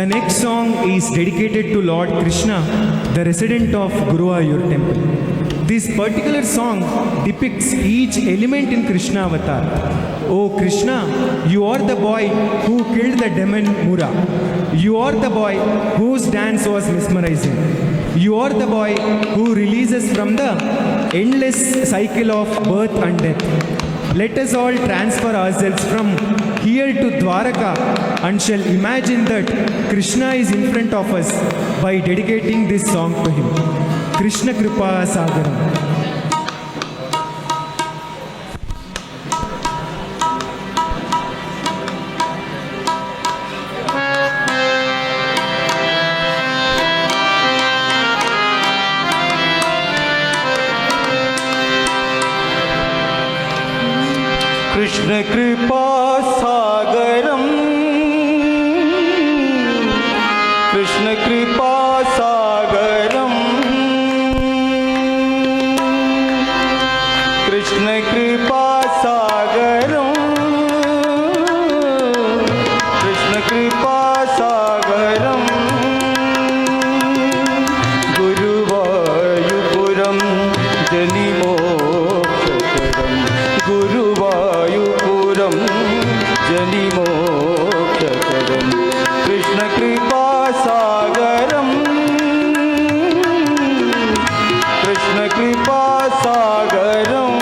The next song is dedicated to Lord Krishna, the resident of Guruvayur temple. This particular song depicts each element in Krishna avatar. Oh Krishna, you are the boy who killed the demon Mura. You are the boy whose dance was mesmerizing. You are the boy who releases from the endless cycle of birth and death. Let us all transfer ourselves from here to Dwaraka and shall imagine that Krishna is in front of us by dedicating this song to him. Krishna Kripa Sagaram. Krishna कृपा सागरम कृष्ण कृपा सागरम कृष्ण कृपा सागरम कृष्ण कृपा सागरम गुरुवायुपुरम जनिमोक्षकरम गुरुवायुपुरम जनिमोक्षकरम कृष्ण कृपा सागरम कृष्ण कृपा सागरम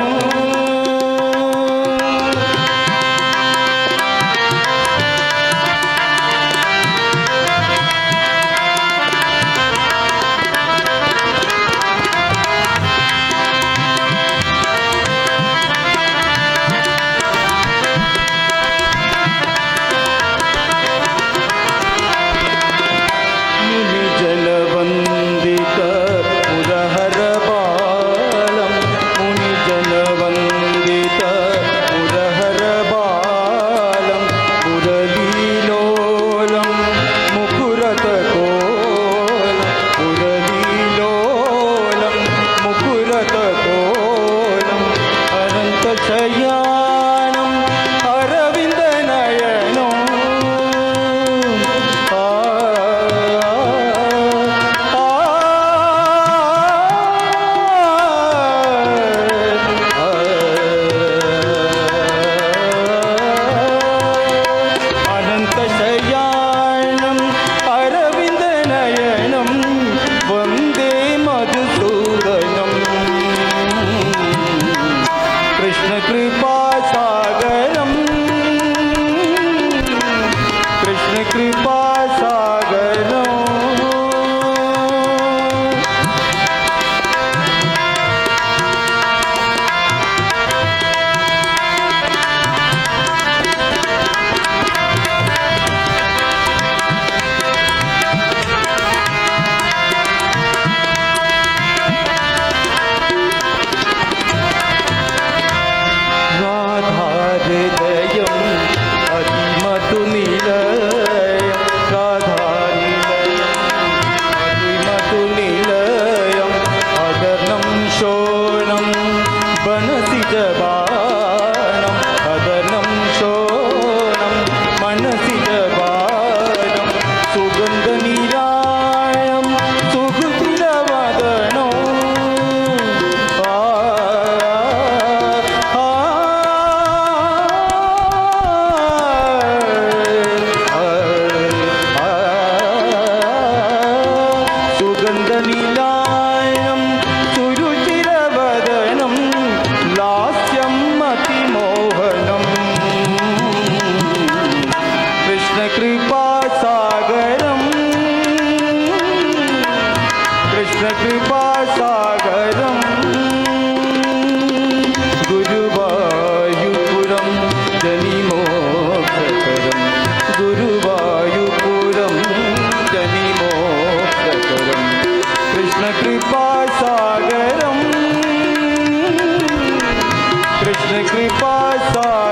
कृष्ण कृपा सागरम